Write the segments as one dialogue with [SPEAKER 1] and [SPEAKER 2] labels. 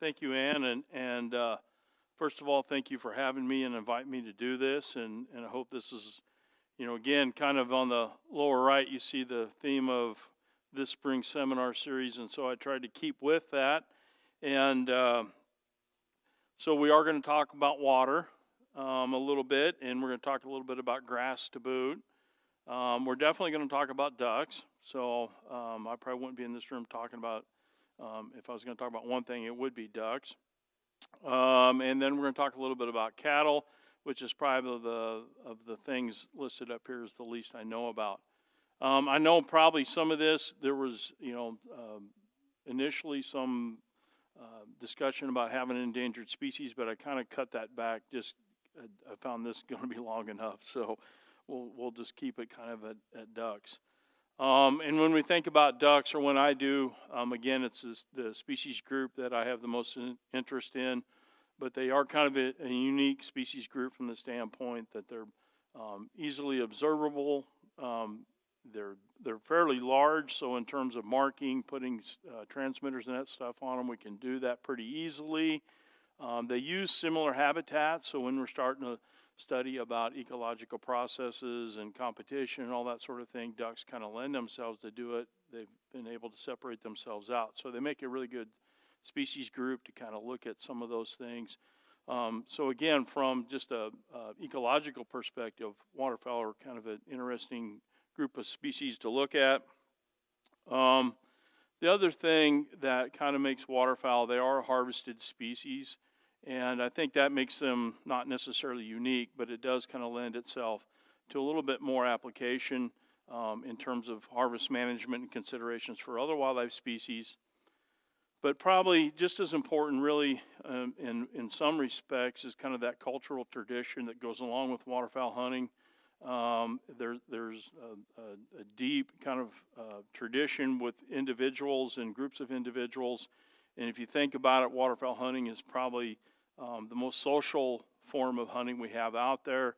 [SPEAKER 1] Thank you, Ann, and first of all, thank you for having me and inviting me to do this. And I hope this is, again, kind of on the lower right, you see the theme of this spring seminar series, and so I tried to keep with that. And so we are going to talk about water a little bit, and we're going to talk a little bit about grass to boot. We're definitely going to talk about ducks. So I probably wouldn't be in this room talking about, if I was going to talk about one thing, it would be ducks. And then we're going to talk a little bit about cattle, which is probably of the things listed up here is the least I know about. I know probably some of this, there was, initially some discussion about having an endangered species, but I kind of cut that back. Just I found this going to be long enough, so we'll just keep it kind of at ducks. And when we think about ducks, or when I do, again, it's the species group that I have the most interest in, but they are kind of a unique species group from the standpoint that they're easily observable. They're fairly large, so in terms of marking, putting transmitters and that stuff on them, we can do that pretty easily. They use similar habitats, so when we're starting to study about ecological processes and competition and all that sort of thing, ducks kind of lend themselves to do it. They've been able to separate themselves out. So they make a really good species group to kind of look at some of those things. So again, from just a ecological perspective, waterfowl are kind of an interesting group of species to look at. The other thing that kind of makes waterfowl, they are a harvested species. And I think that makes them not necessarily unique, but it does kind of lend itself to a little bit more application in terms of harvest management and considerations for other wildlife species. But probably just as important, really, in some respects, is kind of that cultural tradition that goes along with waterfowl hunting. There's a deep kind of tradition with individuals and groups of individuals. And if you think about it, waterfowl hunting is probably the most social form of hunting we have out there.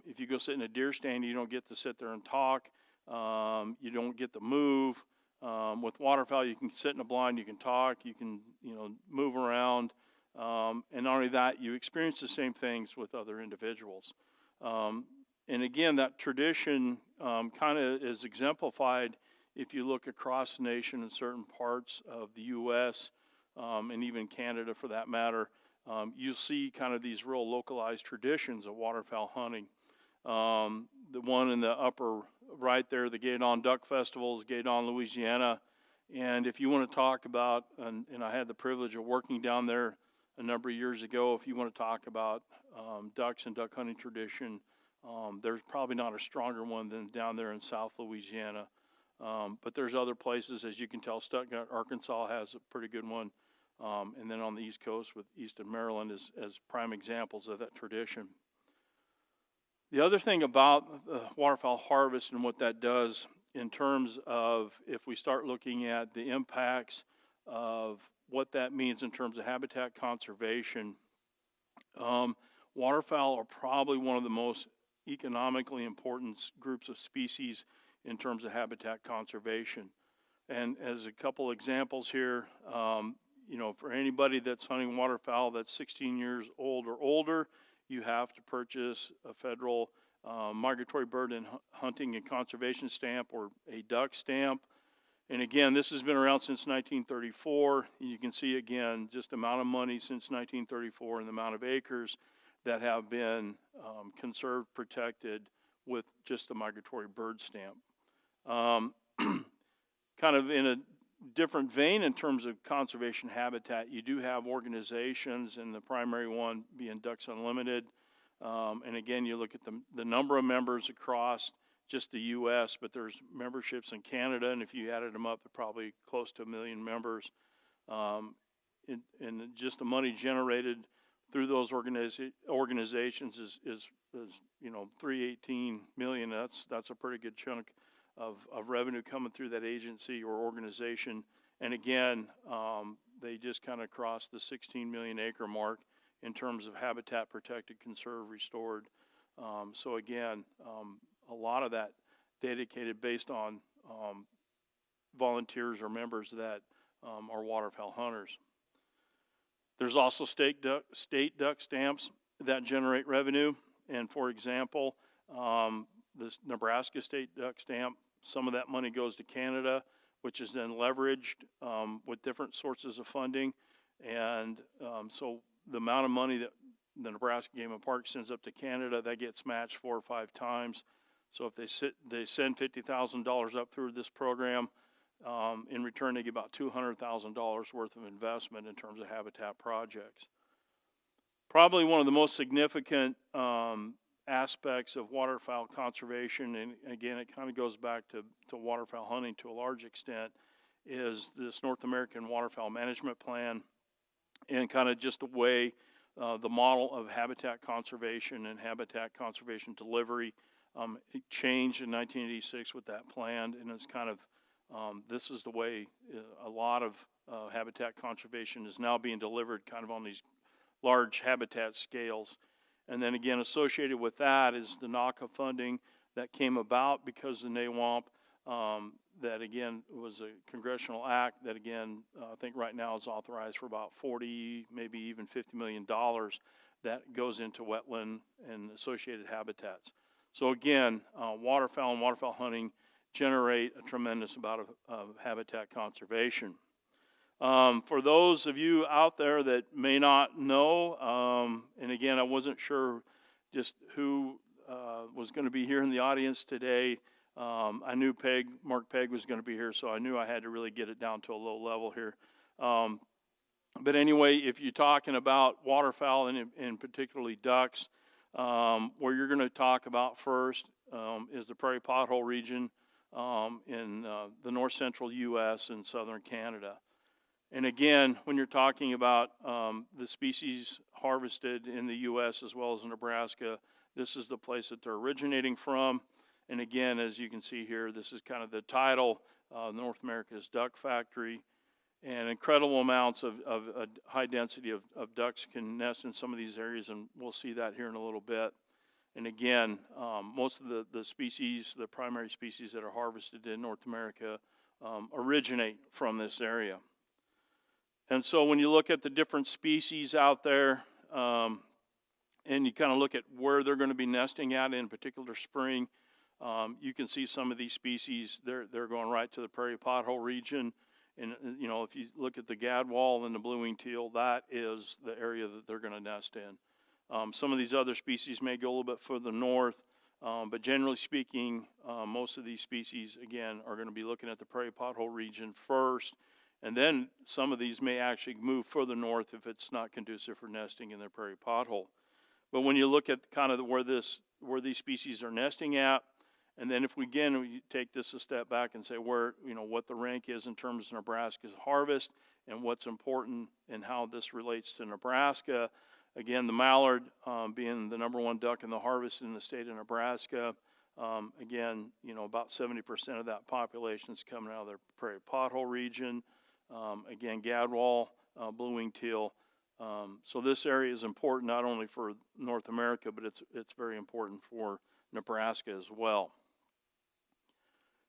[SPEAKER 1] If you go sit in a deer stand, you don't get to sit there and talk. You don't get to move. With waterfowl, you can sit in a blind, you can talk, you can move around. And not only that, you experience the same things with other individuals. And again, that tradition kind of is exemplified if you look across the nation in certain parts of the U.S. And even Canada for that matter. You'll see kind of these real localized traditions of waterfowl hunting. The one in the upper right there, the Gaydon Duck Festival, is Gaydon, Louisiana. And if you want to talk about, and I had the privilege of working down there a number of years ago, if you want to talk about ducks and duck hunting tradition, there's probably not a stronger one than down there in South Louisiana. But there's other places, as you can tell, Stuttgart, Arkansas has a pretty good one. And then on the East Coast with Easton, Maryland as prime examples of that tradition. The other thing about the waterfowl harvest and what that does in terms of if we start looking at the impacts of what that means in terms of habitat conservation, waterfowl are probably one of the most economically important groups of species in terms of habitat conservation. And as a couple examples here, for anybody that's hunting waterfowl that's 16 years old or older, you have to purchase a federal migratory bird and hunting and conservation stamp, or a duck stamp. And again, this has been around since 1934. You can see again just the amount of money since 1934 and the amount of acres that have been conserved, protected with just the migratory bird stamp. Kind of in a different vein in terms of conservation habitat, you do have organizations, and the primary one being Ducks Unlimited. And again, you look at the number of members across just the U.S., but there's memberships in Canada, and if you added them up, they're probably close to 1 million members. And just the money generated through those organizations is 318 million. That's a pretty good chunk of revenue coming through that agency or organization. And again, they just kind of crossed the 16 million acre mark in terms of habitat protected, conserved, restored. So again, a lot of that dedicated based on volunteers or members that are waterfowl hunters. There's also state duck stamps that generate revenue. And for example, this Nebraska state duck stamp, some of that money goes to Canada, which is then leveraged with different sources of funding. And so the amount of money that the Nebraska Game and Park sends up to Canada, that gets matched 4 or 5 times. So if they send $50,000 up through this program, in return they get about $200,000 worth of investment in terms of habitat projects. Probably one of the most significant aspects of waterfowl conservation, and again it kind of goes back to waterfowl hunting to a large extent, is this North American Waterfowl Management Plan, and kind of just the way the model of habitat conservation and habitat conservation delivery it changed in 1986 with that plan, and it's kind of this is the way a lot of habitat conservation is now being delivered, kind of on these large habitat scales. And then again, associated with that is the NACA funding that came about because the NAWAMP, that again was a congressional act that again I think right now is authorized for about 40, maybe even $50 million that goes into wetland and associated habitats. So again, waterfowl and waterfowl hunting generate a tremendous amount of habitat conservation. For those of you out there that may not know, and again, I wasn't sure just who was going to be here in the audience today. I knew Mark Pegg was going to be here, so I knew I had to really get it down to a low level here. But anyway, if you're talking about waterfowl and particularly ducks, where you're going to talk about first is the prairie pothole region in the north central U.S. and southern Canada. And again, when you're talking about the species harvested in the U.S. as well as in Nebraska, this is the place that they're originating from. And again, as you can see here, this is kind of the title, North America's Duck Factory. And incredible amounts of high density of ducks can nest in some of these areas, and we'll see that here in a little bit. And again, most of the species, the primary species that are harvested in North America originate from this area. And so when you look at the different species out there, and you kind of look at where they're going to be nesting at in particular spring, you can see some of these species, they're going right to the prairie pothole region. And, you know, if you look at the gadwall and the blue-winged teal, that is the area that they're going to nest in. Some of these other species may go a little bit further north, but generally speaking, most of these species, again, are going to be looking at the prairie pothole region first. And then some of these may actually move further north if it's not conducive for nesting in the prairie pothole. But when you look at kind of where these species are nesting at, and then if we take this a step back and say where, you know, what the rank is in terms of Nebraska's harvest and what's important and how this relates to Nebraska. Again, the mallard being the #1 duck in the harvest in the state of Nebraska. Again, you know, about 70% of that population is coming out of the prairie pothole region. Again, gadwall, blue-winged teal. So this area is important not only for North America, but it's very important for Nebraska as well.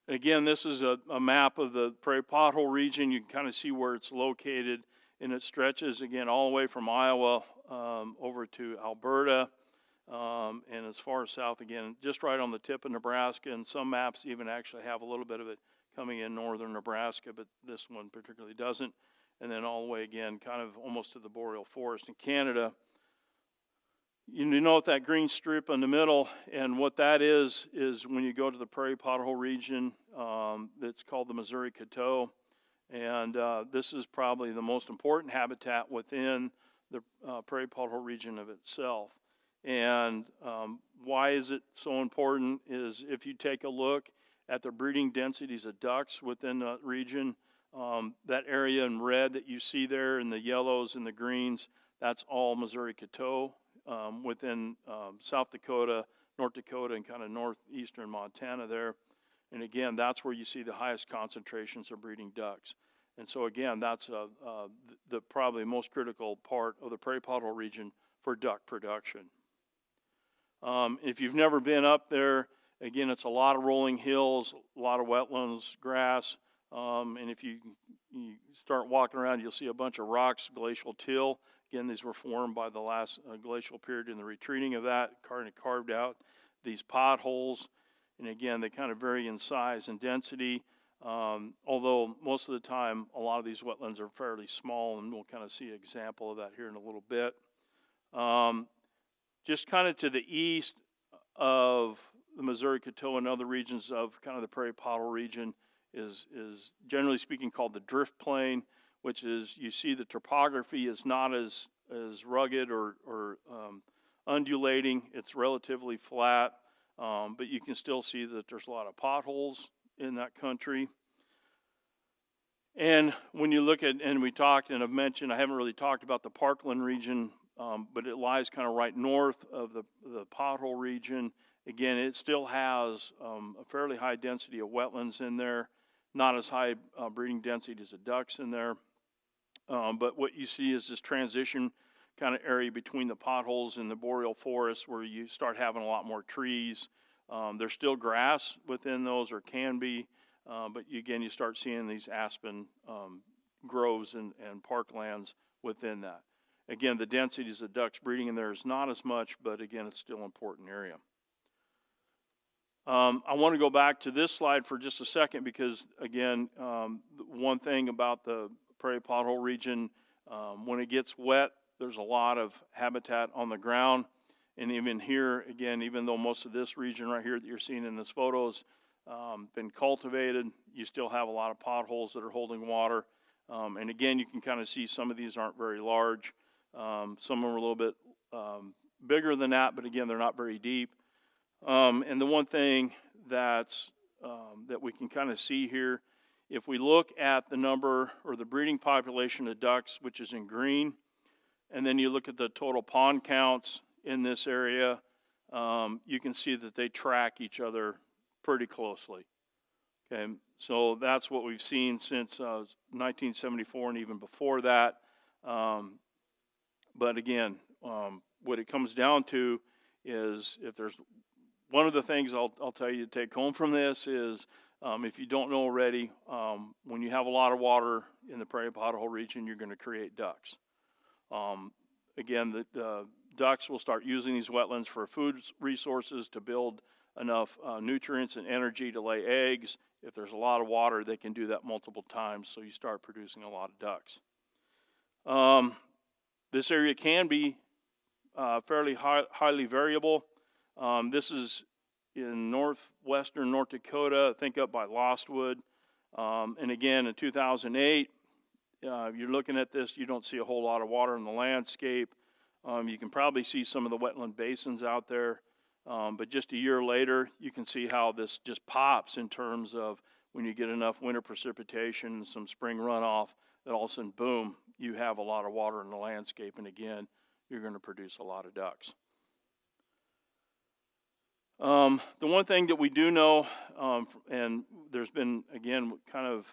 [SPEAKER 1] Again, this is a map of the prairie pothole region. You can kind of see where it's located, and it stretches again all the way from Iowa over to Alberta, and as far as south again, just right on the tip of Nebraska. And some maps even actually have a little bit of it coming in northern Nebraska, but this one particularly doesn't. And then all the way again, kind of almost to the boreal forest in Canada. You know that green strip in the middle, and what that is when you go to the prairie pothole region, it's called the Missouri Coteau, and this is probably the most important habitat within the prairie pothole region of itself. And why is it so important is if you take a look at the breeding densities of ducks within the region, that area in red that you see there, and the yellows and the greens, that's all Missouri Coteau. Within South Dakota, North Dakota, and kind of northeastern Montana there. And again, that's where you see the highest concentrations of breeding ducks. And so again, that's the probably most critical part of the prairie pothole region for duck production. If you've never been up there, again, it's a lot of rolling hills, a lot of wetlands, grass, And if you start walking around, you'll see a bunch of rocks, glacial till. Again, these were formed by the last glacial period and the retreating of that, kind of carved out these potholes. And again, they kind of vary in size and density, although most of the time, a lot of these wetlands are fairly small, and we'll kind of see an example of that here in a little bit. Just kind of to the east of the Missouri-Coteau and other regions of kind of the prairie pothole region is generally speaking called the drift plain, which is, you see the topography is not as rugged or undulating. It's relatively flat, but you can still see that there's a lot of potholes in that country. And when you look at, and we talked and I've mentioned, I haven't really talked about the Parkland region, but it lies kind of right north of the pothole region. Again, it still has a fairly high density of wetlands in there, not as high breeding density as the ducks in there. But what you see is this transition kind of area between the potholes and the boreal forest where you start having a lot more trees. There's still grass within those, or can be, but again, you start seeing these aspen groves and parklands within that. Again, the densities of ducks breeding in there is not as much, but again, it's still an important area. I want to go back to this slide for just a second because, again, one thing about the prairie pothole region, when it gets wet, there's a lot of habitat on the ground. And even here, again, even though most of this region right here that you're seeing in this photo has been cultivated, you still have a lot of potholes that are holding water. And again, you can kind of see some of these aren't very large. Some of them are a little bit bigger than that, but again, they're not very deep. And the one thing that's that we can kind of see here, if we look at the number or the breeding population of ducks, which is in green, and then you look at the total pond counts in this area, you can see that they track each other pretty closely. Okay, so that's what we've seen since 1974 and even before that. But again, what it comes down to is, if there's one of the things I'll tell you to take home from this is, if you don't know already, when you have a lot of water in the prairie pothole region, you're going to create ducks. Again, the ducks will start using these wetlands for food resources to build enough nutrients and energy to lay eggs. If there's a lot of water, they can do that multiple times, so you start producing a lot of ducks. This area can be fairly highly variable. This is in northwestern North Dakota, I think up by Lostwood. And again, in 2008, you're looking at this, you don't see a whole lot of water in the landscape. You can probably see some of the wetland basins out there. But just a year later, you can see how this just pops in terms of when you get enough winter precipitation and some spring runoff, that all of a sudden, boom, you have a lot of water in the landscape. And again, you're going to produce a lot of ducks. The one thing that we do know, and there's been, again, kind of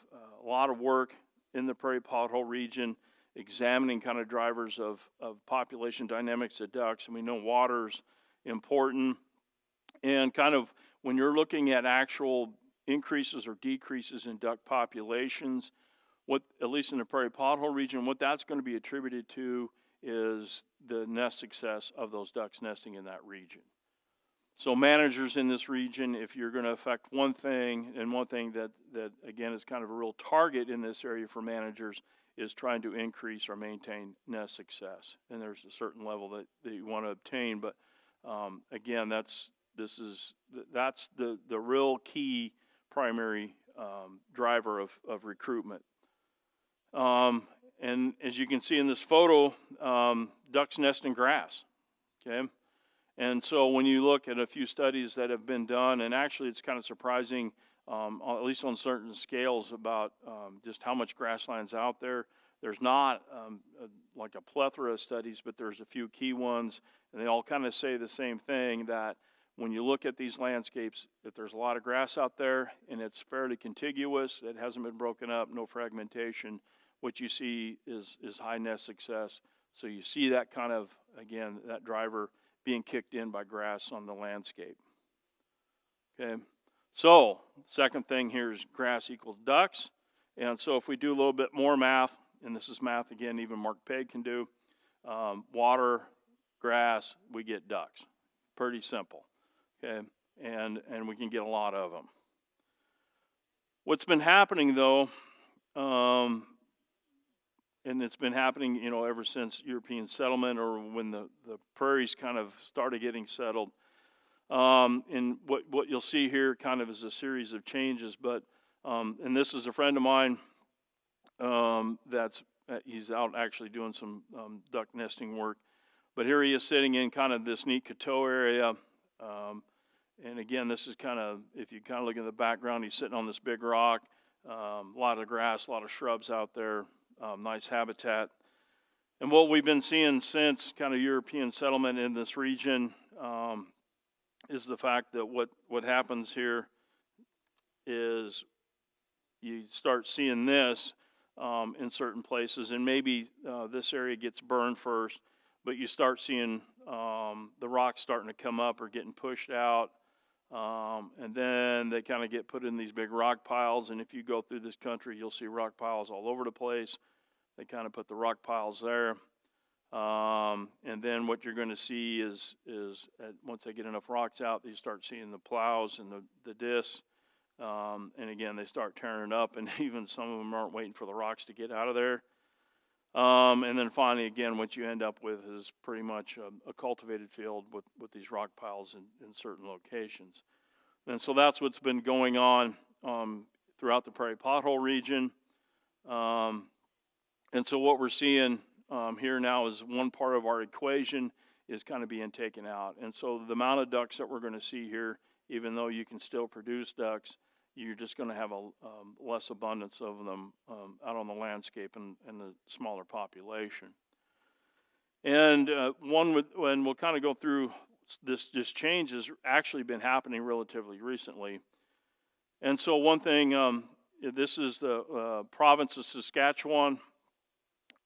[SPEAKER 1] a lot of work in the prairie pothole region examining kind of drivers of population dynamics of ducks, and we know water's important. And kind of when you're looking at actual increases or decreases in duck populations, what, at least in the prairie pothole region, what that's going to be attributed to is the nest success of those ducks nesting in that region. So managers in this region, if you're going to affect one thing, and one thing that again is kind of a real target in this area for managers, is trying to increase or maintain nest success. And there's a certain level that you want to obtain, but again, that's the real key primary driver of recruitment. And as you can see in this photo, ducks nest in grass. Okay. And so when you look at a few studies that have been done, and actually it's kind of surprising, at least on certain scales, about just how much grassland's out there. There's not like a plethora of studies, but there's a few key ones, and they all kind of say the same thing, that when you look at these landscapes, if there's a lot of grass out there and it's fairly contiguous, it hasn't been broken up, no fragmentation, what you see is high nest success. So you see that kind of, again, that driver being kicked in by grass on the landscape. Okay, so second thing here is grass equals ducks. And so if we do a little bit more math, and this is math again, even Mark Peg can do, water, grass, we get ducks. Pretty simple, okay? And we can get a lot of them. What's been happening though, and it's been happening, you know, ever since European settlement, or when the prairies kind of started getting settled. And what you'll see here kind of is a series of changes, but and this is a friend of mine he's out actually doing some duck nesting work. But here he is sitting in kind of this neat coteau area. And again, this is kind of, if you kind of look at the background, he's sitting on this big rock, a lot of grass, a lot of shrubs out there, nice habitat. And what we've been seeing since kind of European settlement in this region is the fact that what happens here is you start seeing this in certain places, and maybe this area gets burned first, but you start seeing the rocks starting to come up or getting pushed out, and then they kind of get put in these big rock piles. And if you go through this country, you'll see rock piles all over the place. They kind of put the rock piles there, and then what you're going to see is once they get enough rocks out, you start seeing the plows and the discs. And again, they start tearing it up, and even some of them aren't waiting for the rocks to get out of there. And then finally, again, what you end up with is pretty much a cultivated field with these rock piles in certain locations. And so that's what's been going on throughout the prairie pothole region. And so what we're seeing here now is one part of our equation is kind of being taken out. And so the amount of ducks that we're going to see here, even though you can still produce ducks, you're just going to have a less abundance of them out on the landscape and the smaller population. And when we'll kind of go through this change has actually been happening relatively recently. And so one thing, this is the province of Saskatchewan.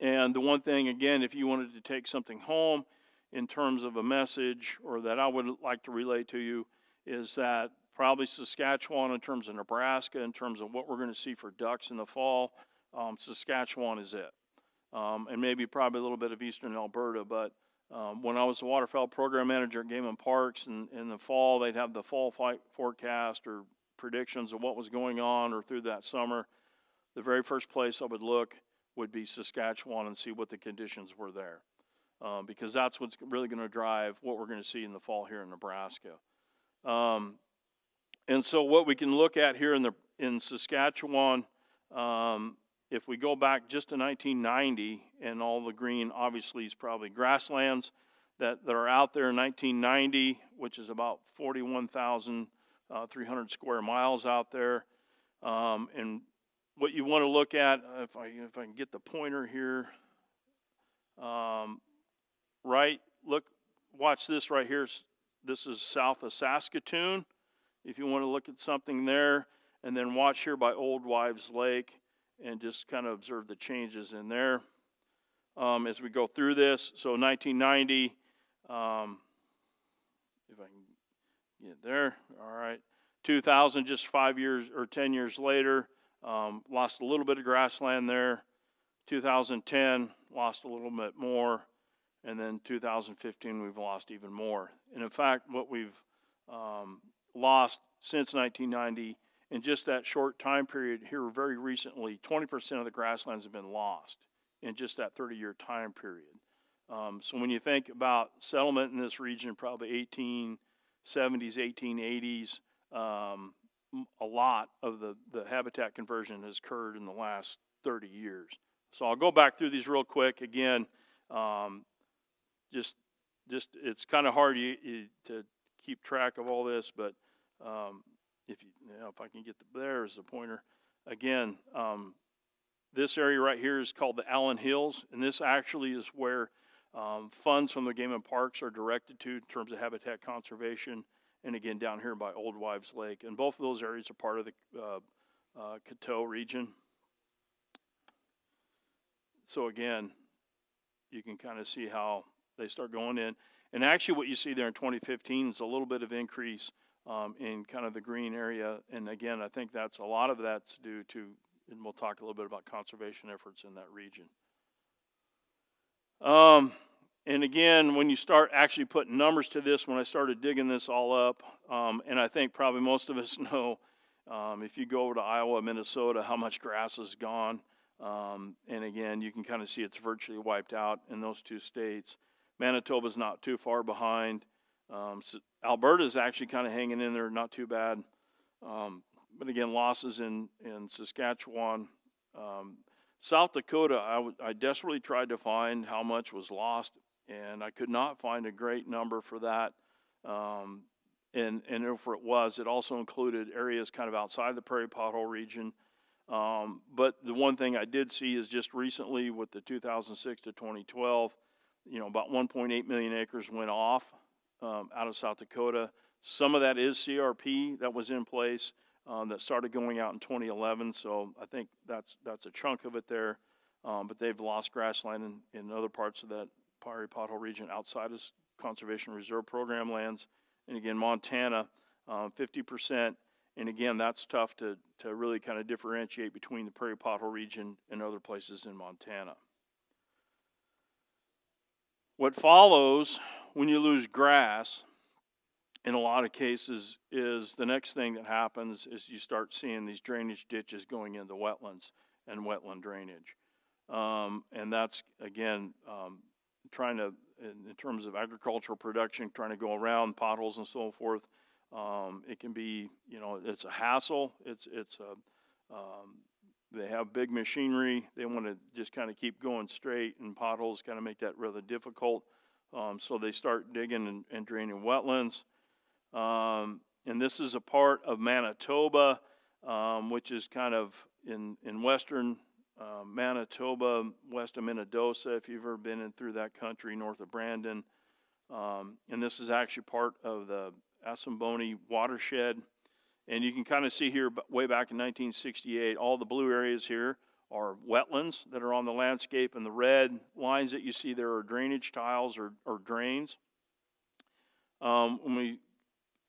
[SPEAKER 1] And the one thing, again, if you wanted to take something home in terms of a message, or that I would like to relate to you, is that probably Saskatchewan, in terms of Nebraska, in terms of what we're going to see for ducks in the fall, Saskatchewan is it. And maybe probably a little bit of eastern Alberta. But when I was the waterfowl program manager at Game and Parks, in the fall, they'd have the fall flight forecast or predictions of what was going on or through that summer. The very first place I would look would be Saskatchewan and see what the conditions were there. Because that's what's really going to drive what we're going to see in the fall here in Nebraska. And so what we can look at here in Saskatchewan, if we go back just to 1990, and all the green obviously is probably grasslands that are out there in 1990, which is about 41,300 square miles out there. And what you want to look at, if I can get the pointer here, watch this right here. This is south of Saskatoon. If you want to look at something there, and then watch here by Old Wives Lake and just kind of observe the changes in there as we go through this. So 1990, if I can get there, all right. 2000, just 5 years or 10 years later, lost a little bit of grassland there. 2010, lost a little bit more. And then 2015, we've lost even more. And in fact, what we've lost since 1990, in just that short time period here very recently, 20% of the grasslands have been lost in just that 30-year time period. So when you think about settlement in this region, probably 1870s, 1880s, a lot of the habitat conversion has occurred in the last 30 years. So I'll go back through these real quick. Again, just it's kind of hard to keep track of all this, but if I can get there's the pointer again. This area right here is called the Allen Hills, and this actually is where funds from the Game and Parks are directed to in terms of habitat conservation. And again, down here by Old Wives Lake, and both of those areas are part of the Coteau region. So again, you can kind of see how they start going in. And actually what you see there in 2015 is a little bit of increase in kind of the green area. And again, I think a lot of that's due to and we'll talk a little bit about conservation efforts in that region. And again, when you start actually putting numbers to this, when I started digging this all up, and I think probably most of us know, if you go over to Iowa, Minnesota, how much grass is gone. And again, you can kind of see it's virtually wiped out in those two states. Manitoba's not too far behind. So Alberta's actually kind of hanging in there, not too bad. But again, losses in Saskatchewan. South Dakota, I desperately tried to find how much was lost, and I could not find a great number for that. And if it was, it also included areas kind of outside the prairie pothole region. But the one thing I did see is just recently with the 2006 to 2012, about 1.8 million acres went off out of South Dakota. Some of that is CRP that was in place that started going out in 2011. So I think that's a chunk of it there. But they've lost grassland in other parts of that prairie pothole region outside of Conservation Reserve Program lands. And again, Montana, 50%. And again, that's tough to really kind of differentiate between the prairie pothole region and other places in Montana. What follows when you lose grass, in a lot of cases, is the next thing that happens is you start seeing these drainage ditches going into wetlands and wetland drainage. And that's, again, trying to, in terms of agricultural production, trying to go around potholes and so forth. It can be, it's a hassle. They have big machinery. They want to just kind of keep going straight, and potholes kind of make that rather difficult. So they start digging and draining wetlands. And this is a part of Manitoba, which is kind of in western Manitoba, west of Minnedosa, if you've ever been in through that country, north of Brandon. And this is actually part of the Assiniboine watershed. And you can kind of see here, way back in 1968, all the blue areas here are wetlands that are on the landscape, and the red lines that you see there are drainage tiles or drains. When we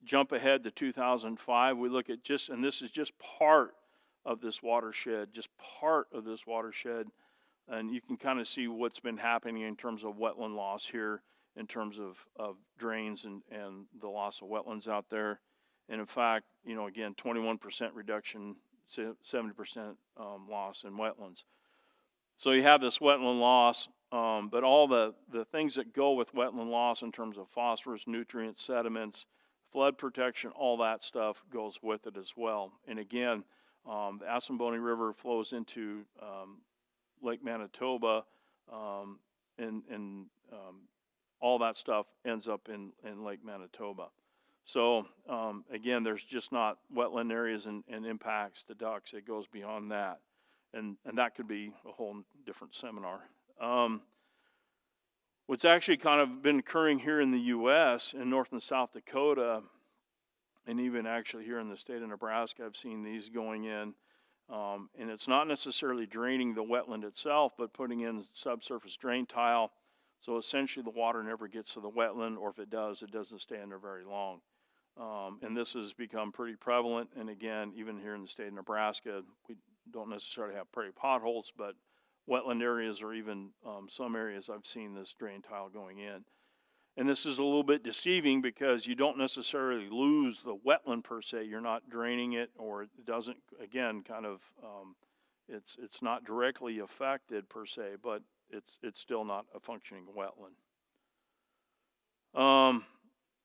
[SPEAKER 1] jump ahead to 2005, we look at and this is just part of this watershed, and you can kind of see what's been happening in terms of wetland loss here, in terms of drains and the loss of wetlands out there. And in fact, again, 21% reduction, 70% loss in wetlands. So you have this wetland loss, but all the things that go with wetland loss in terms of phosphorus, nutrients, sediments, flood protection, all that stuff goes with it as well. And again, the Assiniboine River flows into Lake Manitoba, and all that stuff ends up in Lake Manitoba. So again, there's just not wetland areas and impacts to ducks. It goes beyond that, and that could be a whole different seminar. What's actually kind of been occurring here in the U.S. in North and South Dakota, and even actually here in the state of Nebraska, I've seen these going in, and it's not necessarily draining the wetland itself, but putting in subsurface drain tile. So essentially the water never gets to the wetland, or if it does, it doesn't stay in there very long. And this has become pretty prevalent. And again, even here in the state of Nebraska, we don't necessarily have prairie potholes, but wetland areas, or even some areas I've seen this drain tile going in. And this is a little bit deceiving because you don't necessarily lose the wetland per se. You're not draining it, or it doesn't, again, kind of, it's not directly affected per se, but it's still not a functioning wetland.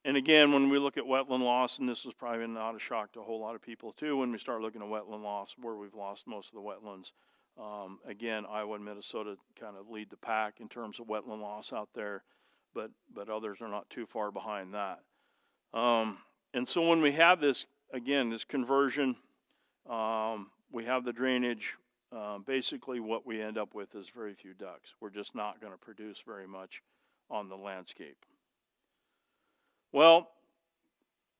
[SPEAKER 1] And again, when we look at wetland loss, and this is probably not a shock to a whole lot of people too, when we start looking at wetland loss, where we've lost most of the wetlands. Again, Iowa and Minnesota kind of lead the pack in terms of wetland loss out there, but others are not too far behind that. And so when we have this, again, this conversion, we have the drainage, basically what we end up with is very few ducks. We're just not going to produce very much on the landscape. Well,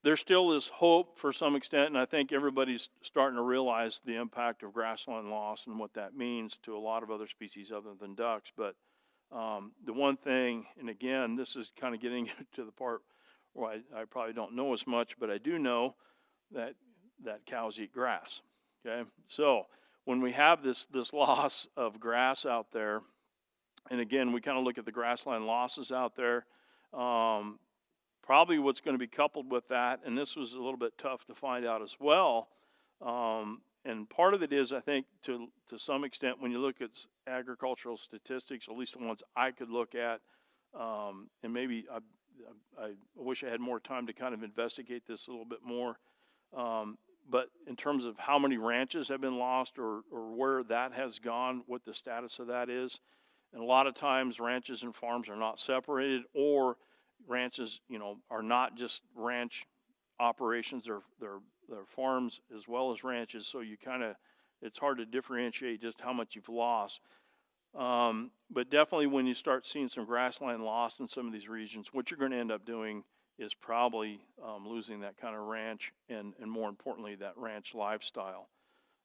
[SPEAKER 1] there still is hope for some extent, and I think everybody's starting to realize the impact of grassland loss and what that means to a lot of other species other than ducks. But the one thing, and again, this is kind of getting to the part where I probably don't know as much, but I do know that cows eat grass. Okay, so when we have this loss of grass out there, and again, we kind of look at the grassland losses out there, probably what's going to be coupled with that, and this was a little bit tough to find out as well, and part of it is, I think, to some extent, when you look at agricultural statistics, at least the ones I could look at, and maybe I wish I had more time to kind of investigate this a little bit more, but in terms of how many ranches have been lost or where that has gone, what the status of that is, and a lot of times ranches and farms are not separated, or ranches, are not just ranch operations, they're farms as well as ranches, so it's hard to differentiate just how much you've lost. But definitely when you start seeing some grassland lost in some of these regions, what you're going to end up doing is probably losing that kind of ranch and more importantly, that ranch lifestyle.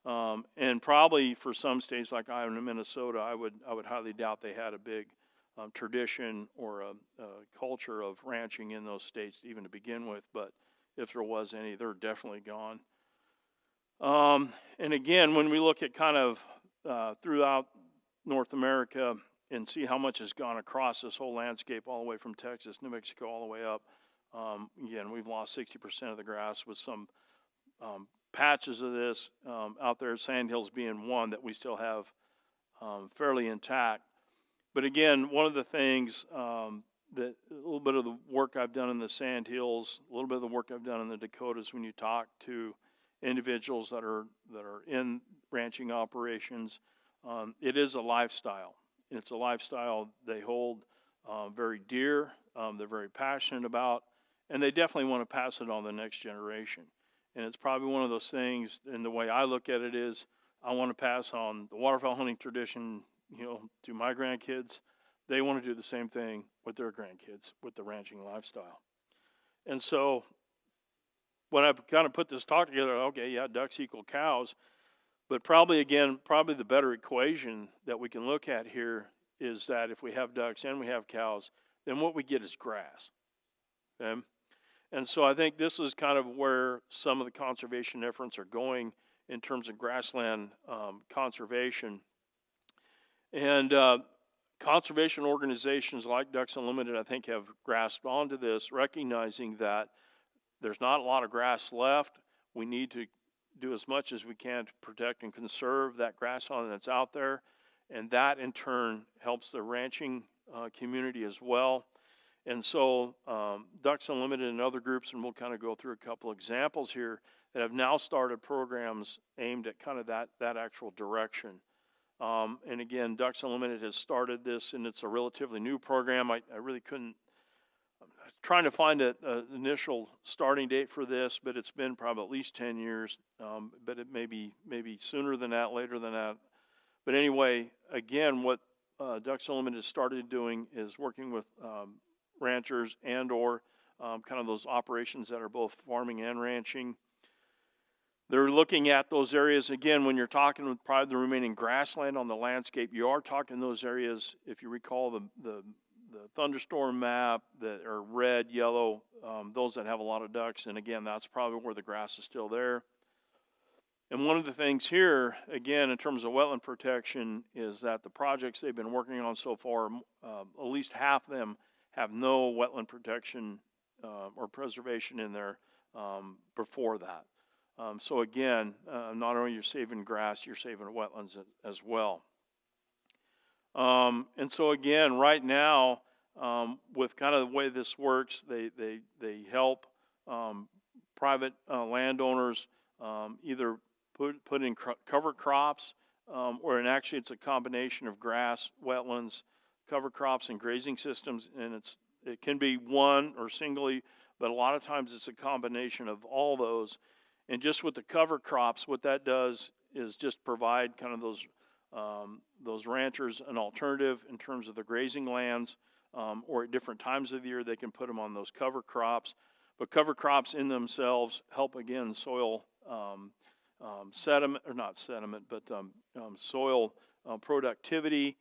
[SPEAKER 1] And probably for some states like Iowa and Minnesota, I would highly doubt they had a big tradition or a culture of ranching in those states even to begin with, but if there was any, they're definitely gone. And again, when we look at kind of throughout North America and see how much has gone across this whole landscape all the way from Texas, New Mexico, all the way up, again, we've lost 60% of the grass with some patches of this out there, Sandhills being one that we still have fairly intact. But again, one of the things that a little bit of the work I've done in the Sandhills, a little bit of the work I've done in the Dakotas, when you talk to individuals that are in ranching operations, it is a lifestyle. It's a lifestyle they hold very dear, they're very passionate about, and they definitely want to pass it on to the next generation. And it's probably one of those things, and the way I look at it is, I want to pass on the waterfowl hunting tradition, to my grandkids. They want to do the same thing with their grandkids, with the ranching lifestyle. And so when I kind of put this talk together, okay, yeah, ducks equal cows, but probably the better equation that we can look at here is that if we have ducks and we have cows, then what we get is grass. Okay? And so I think this is kind of where some of the conservation efforts are going in terms of grassland conservation. And conservation organizations like Ducks Unlimited, I think, have grasped onto this, recognizing that there's not a lot of grass left. We need to do as much as we can to protect and conserve that grassland that's out there. And that, in turn, helps the ranching community as well. And so Ducks Unlimited and other groups, and we'll kind of go through a couple examples here, that have now started programs aimed at kind of that actual direction. And again, Ducks Unlimited has started this, and it's a relatively new program. I really couldn't, I'm trying to find an initial starting date for this, but it's been probably at least 10 years, but it may be sooner than that, later than that. But anyway, again, what Ducks Unlimited started doing is working with ranchers and or kind of those operations that are both farming and ranching. They're looking at those areas, again, when you're talking with probably the remaining grassland on the landscape, you are talking those areas, if you recall the thunderstorm map that are red, yellow, those that have a lot of ducks, and again, that's probably where the grass is still there. And one of the things here, again, in terms of wetland protection, is that the projects they've been working on so far, at least half of them have no wetland protection or preservation in there before that. So again, not only you're saving grass, you're saving wetlands as well. And so again, right now, with kind of the way this works, they help private landowners either put in cover crops, or actually it's a combination of grass, wetlands, cover crops, and grazing systems, and it can be one or singly, but a lot of times it's a combination of all those. And just with the cover crops, what that does is just provide kind of those ranchers an alternative in terms of the grazing lands, or at different times of the year they can put them on those cover crops. But cover crops in themselves help, again, soil sediment, or not sediment, but soil productivity,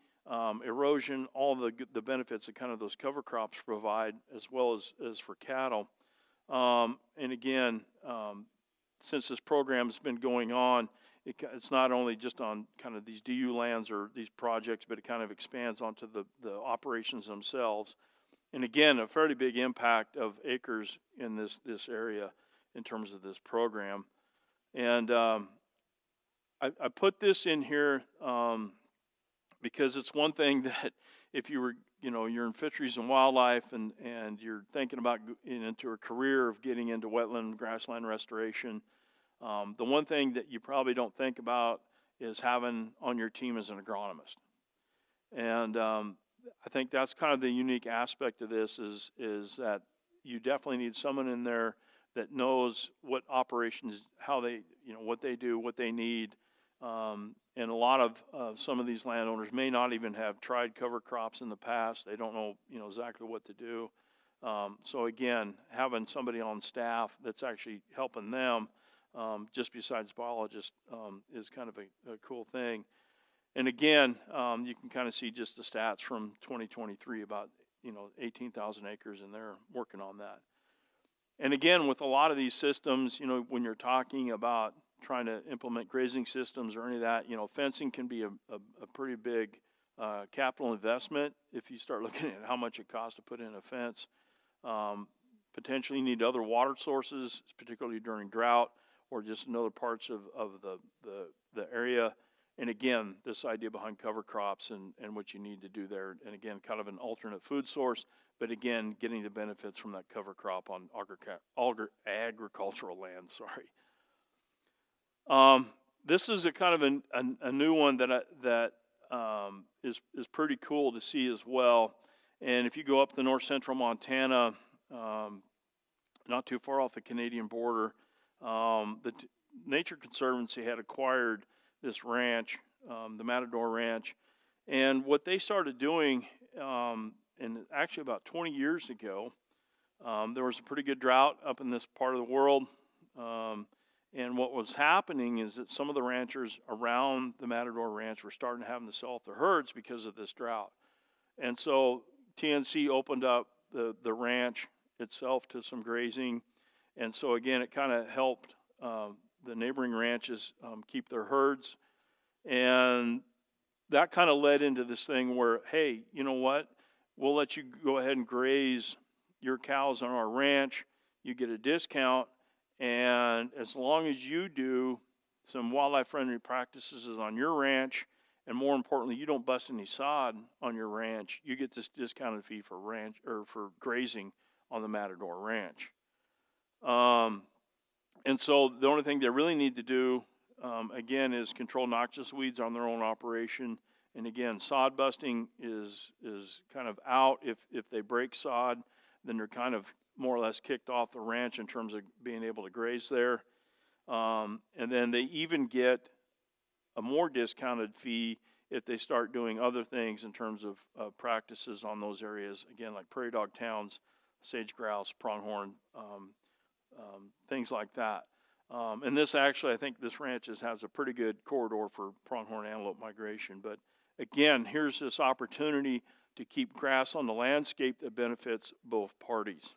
[SPEAKER 1] erosion, all the benefits that kind of those cover crops provide, as well as for cattle. And again, since this program has been going on, it's not only just on kind of these DU lands or these projects, but it kind of expands onto the operations themselves. And again, a fairly big impact of acres in this area in terms of this program. And I put this in here because it's one thing that if you were, you're in fisheries and wildlife and you're thinking about getting into a career of getting into wetland grassland restoration, the one thing that you probably don't think about is having on your team as an agronomist. And I think that's kind of the unique aspect of this is that you definitely need someone in there that knows what operations, how they, what they do, what they need. And a lot of some of these landowners may not even have tried cover crops in the past. They don't know, exactly what to do. So again, having somebody on staff that's actually helping them, just besides biologists, is kind of a cool thing. And again, you can kind of see just the stats from 2023, about 18,000 acres, and they're working on that. And again, with a lot of these systems, when you're talking about trying to implement grazing systems or any of that, fencing can be a pretty big capital investment if you start looking at how much it costs to put in a fence. Potentially you need other water sources, particularly during drought or just in other parts of the area. And again, this idea behind cover crops and what you need to do there. And again, kind of an alternate food source, but again, getting the benefits from that cover crop on agricultural land, sorry. This is a kind of a new one that is pretty cool to see as well. And if you go up to north central Montana, not too far off the Canadian border, the Nature Conservancy had acquired this ranch, the Matador Ranch, and what they started doing, and actually about 20 years ago, there was a pretty good drought up in this part of the world. And what was happening is that some of the ranchers around the Matador Ranch were starting to have to sell off their herds because of this drought. And so TNC opened up the ranch itself to some grazing. And so again, it kind of helped the neighboring ranches keep their herds. And that kind of led into this thing where, hey, you know what? We'll let you go ahead and graze your cows on our ranch. You get a discount. And as long as you do some wildlife-friendly practices on your ranch, and more importantly, you don't bust any sod on your ranch, you get this discounted fee for ranch or for grazing on the Matador Ranch. And so the only thing they really need to do, again, is control noxious weeds on their own operation. And again, sod busting is kind of out. If they break sod, then they're kind of more or less kicked off the ranch in terms of being able to graze there. And then they even get a more discounted fee if they start doing other things in terms of practices on those areas, again, like prairie dog towns, sage grouse, pronghorn, things like that. And this actually, I think this ranch has a pretty good corridor for pronghorn antelope migration. But again, here's this opportunity to keep grass on the landscape that benefits both parties.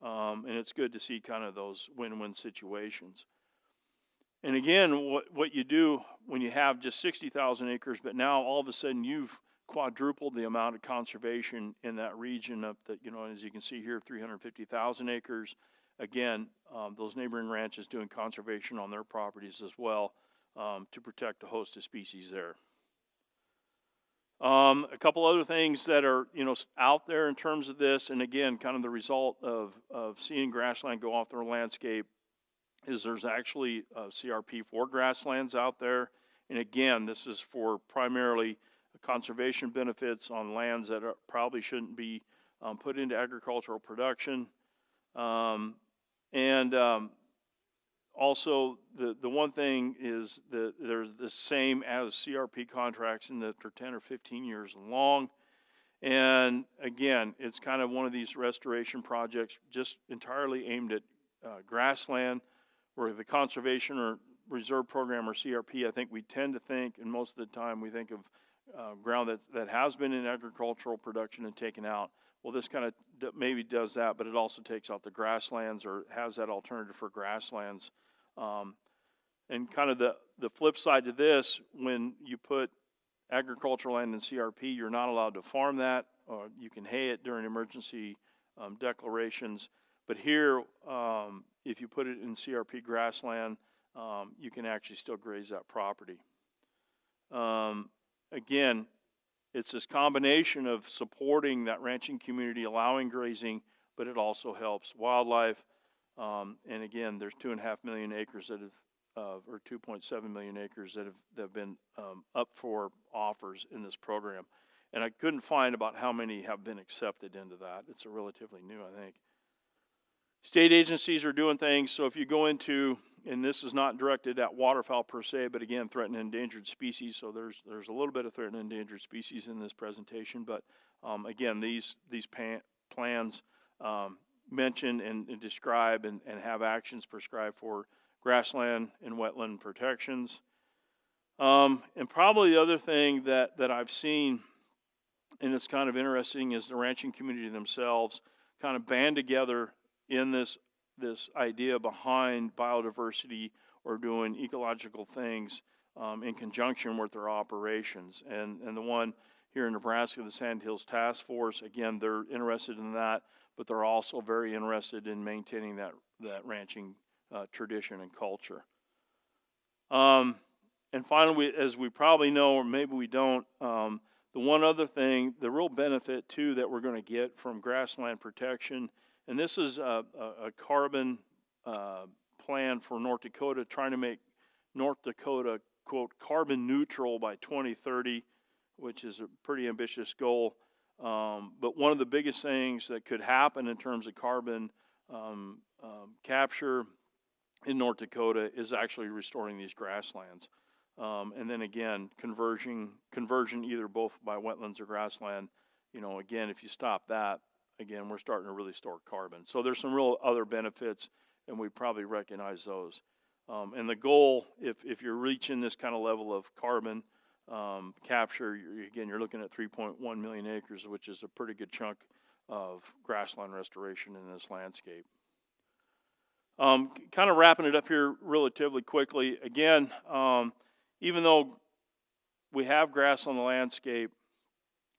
[SPEAKER 1] And it's good to see kind of those win-win situations. And again, what you do when you have just 60,000 acres, but now all of a sudden you've quadrupled the amount of conservation in that region up that, as you can see here, 350,000 acres. Again, those neighboring ranches doing conservation on their properties as well to protect a host of species there. A couple other things that are, out there in terms of this, and again, kind of the result of seeing grassland go off their landscape, is there's actually CRP for grasslands out there. And again, this is for primarily conservation benefits on lands that probably shouldn't be put into agricultural production. Also, the one thing is that they're the same as CRP contracts in that they're 10 or 15 years long. And again, it's kind of one of these restoration projects just entirely aimed at grassland, where the conservation or reserve program or CRP, I think we tend to think, and most of the time we think of ground that has been in agricultural production and taken out. Well, this kind of maybe does that, but it also takes out the grasslands or has that alternative for grasslands. And kind of the flip side to this, when you put agricultural land in CRP, you're not allowed to farm that, or you can hay it during emergency declarations. But here, if you put it in CRP grassland, you can actually still graze that property. Again, it's this combination of supporting that ranching community, allowing grazing, but it also helps wildlife. And again, there's 2.5 million acres that have, or 2.7 million acres that have been up for offers in this program. And I couldn't find about how many have been accepted into that. It's a relatively new, I think. State agencies are doing things. So if you go into, and this is not directed at waterfowl per se, but again, threatened and endangered species. So there's a little bit of threatened and endangered species in this presentation. But again, these plans mention and describe and have actions prescribed for grassland and wetland protections. And probably the other thing that I've seen, and it's kind of interesting, is the ranching community themselves kind of band together in this idea behind biodiversity or doing ecological things in conjunction with their operations. And the one here in Nebraska, the Sandhills Task Force, again, they're interested in that, but they're also very interested in maintaining that ranching tradition and culture. And finally, as we probably know, or maybe we don't, the one other thing, the real benefit too that we're going to get from grassland protection, and this is a carbon plan for North Dakota, trying to make North Dakota, quote, carbon neutral by 2030, which is a pretty ambitious goal. But one of the biggest things that could happen in terms of carbon capture in North Dakota is actually restoring these grasslands. And then again, conversion either both by wetlands or grassland. You know, again, if you stop that, again, we're starting to really store carbon. So there's some real other benefits, and we probably recognize those. And the goal, if you're reaching this kind of level of carbon capture, you're looking at 3.1 million acres, which is a pretty good chunk of grassland restoration in this landscape. Kind of wrapping it up here relatively quickly. Again, even though we have grass on the landscape,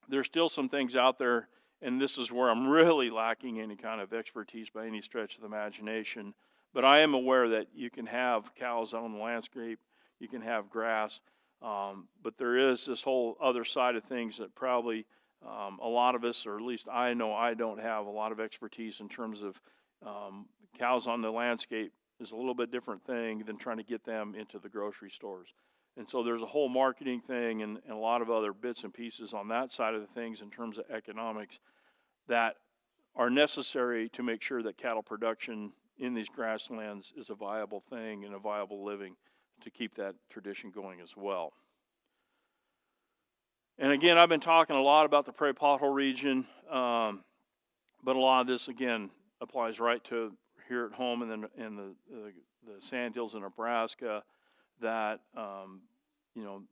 [SPEAKER 1] there's still some things out there, and this is where I'm really lacking any kind of expertise by any stretch of the imagination. But I am aware that you can have cows on the landscape, you can have grass, but there is this whole other side of things that probably a lot of us, or at least I know I don't have a lot of expertise in terms of cows on the landscape is a little bit different thing than trying to get them into the grocery stores. And so there's a whole marketing thing and a lot of other bits and pieces on that side of the things in terms of economics that are necessary to make sure that cattle production in these grasslands is a viable thing and a viable living to keep that tradition going as well. And again, I've been talking a lot about the prairie pothole region, but a lot of this, again, applies right to here at home and then in the Sandhills in Nebraska, that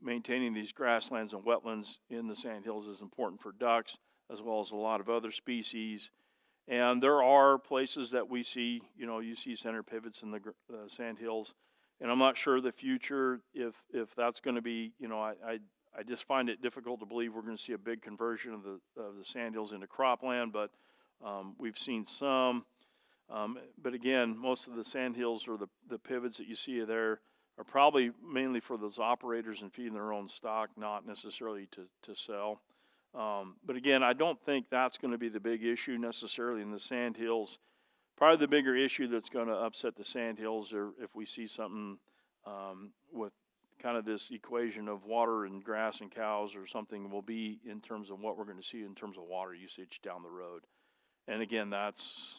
[SPEAKER 1] maintaining these grasslands and wetlands in the Sandhills is important for ducks as well as a lot of other species. And there are places that we see, you see center pivots in the Sandhills, and I'm not sure the future if that's going to be, I just find it difficult to believe we're going to see a big conversion of the Sandhills into cropland, but we've seen some. But again, most of the Sandhills or the pivots that you see there are probably mainly for those operators and feeding their own stock, not necessarily to sell. But again, I don't think that's going to be the big issue necessarily in the Sandhills. Probably the bigger issue that's going to upset the Sandhills, or if we see something with kind of this equation of water and grass and cows or something, will be in terms of what we're going to see in terms of water usage down the road. And again, that's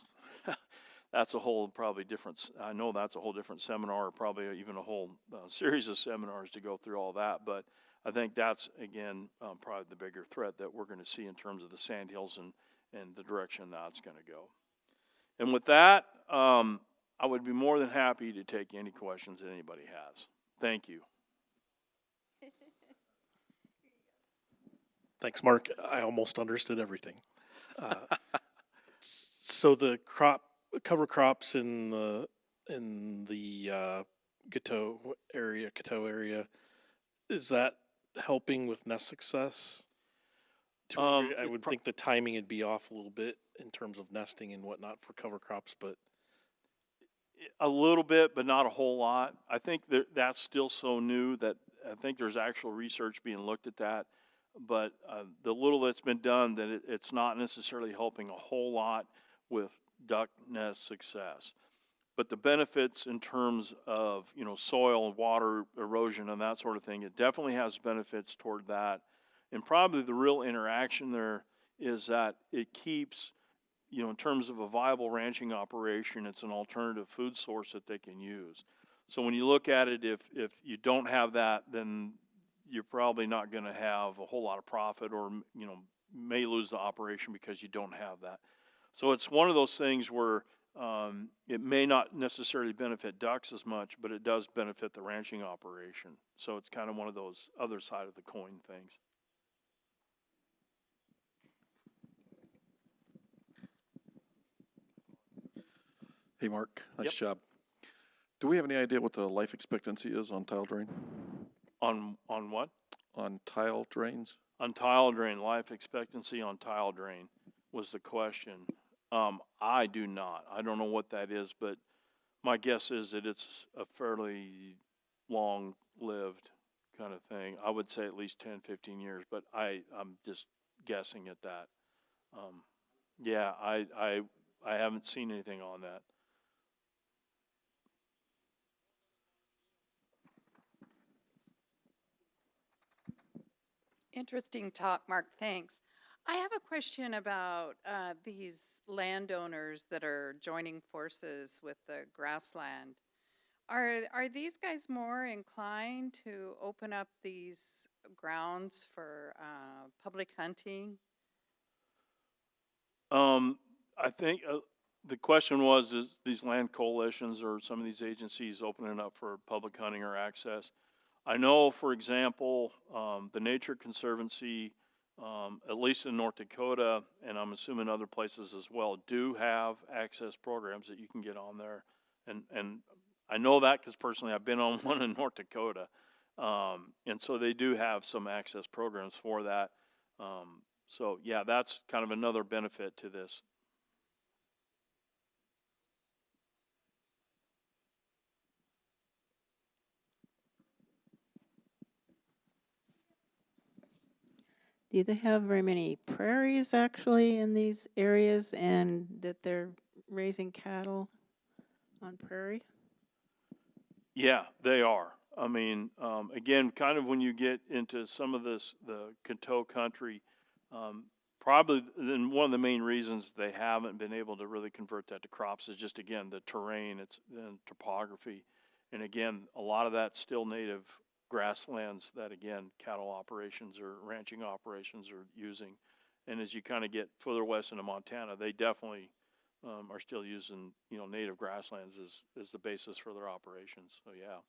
[SPEAKER 1] a whole probably different, I know that's a whole different seminar, or probably even a whole series of seminars to go through all that. But I think that's, again, probably the bigger threat that we're going to see in terms of the Sandhills and the direction that's going to go. And with that, I would be more than happy to take any questions that anybody has. Thank you.
[SPEAKER 2] Thanks, Mark. I almost understood everything. So the cover crops in the Coteau area. Is that helping with nest success? I would think the timing would be off a little bit in terms of nesting and whatnot for cover crops, but
[SPEAKER 1] a little bit, but not a whole lot. I think that's still so new that I think there's actual research being looked at that. But the little that's been done, that it's not necessarily helping a whole lot with duck nest success. But the benefits in terms of, you know, soil and water erosion and that sort of thing, it definitely has benefits toward that. And probably the real interaction there is that it keeps, you know, in terms of a viable ranching operation, it's an alternative food source that they can use. So when you look at it, if you don't have that, then you're probably not going to have a whole lot of profit, or, you know, may lose the operation because you don't have that. So it's one of those things where it may not necessarily benefit ducks as much, but it does benefit the ranching operation. So it's kind of one of those other side of the coin things.
[SPEAKER 3] Hey, Mark, nice
[SPEAKER 1] Yep.
[SPEAKER 3] job. Do we have any idea what the life expectancy is on tile drain?
[SPEAKER 1] On what?
[SPEAKER 3] On tile drains?
[SPEAKER 1] On tile drain, life expectancy on tile drain was the question. I do not. I don't know what that is, but my guess is that it's a fairly long-lived kind of thing. I would say at least 10, 15 years, but I'm just guessing at that. Yeah, I haven't seen anything on that.
[SPEAKER 4] Interesting talk, Mark. Thanks. I have a question about these landowners that are joining forces with the grassland. Are these guys more inclined to open up these grounds for public hunting?
[SPEAKER 1] I think the question was, is these land coalitions or some of these agencies opening up for public hunting or access? I know, for example, the Nature Conservancy, at least in North Dakota, and I'm assuming other places as well, do have access programs that you can get on there. And I know that because personally I've been on one in North Dakota. And so they do have some access programs for that. So yeah, that's kind of another benefit to this.
[SPEAKER 5] Do they have very many prairies actually in these areas, and that they're raising cattle on prairie?
[SPEAKER 1] Yeah, they are. I mean, again, kind of when you get into some of this, the Coteau country, probably then one of the main reasons they haven't been able to really convert that to crops is just, again, the terrain, it's the topography. And again, a lot of that's still native grasslands that, again, cattle operations or ranching operations are using. And as you kind of get further west into Montana, they definitely are still using, you know, native grasslands as the basis for their operations. So yeah.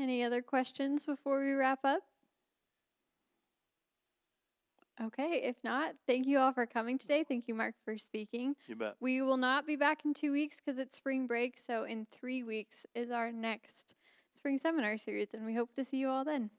[SPEAKER 6] Any other questions before we wrap up? Okay, if not, thank you all for coming today. Thank you, Mark, for speaking.
[SPEAKER 1] You bet.
[SPEAKER 6] We will not be back in 2 weeks because it's spring break, so in 3 weeks is our next spring seminar series, and we hope to see you all then.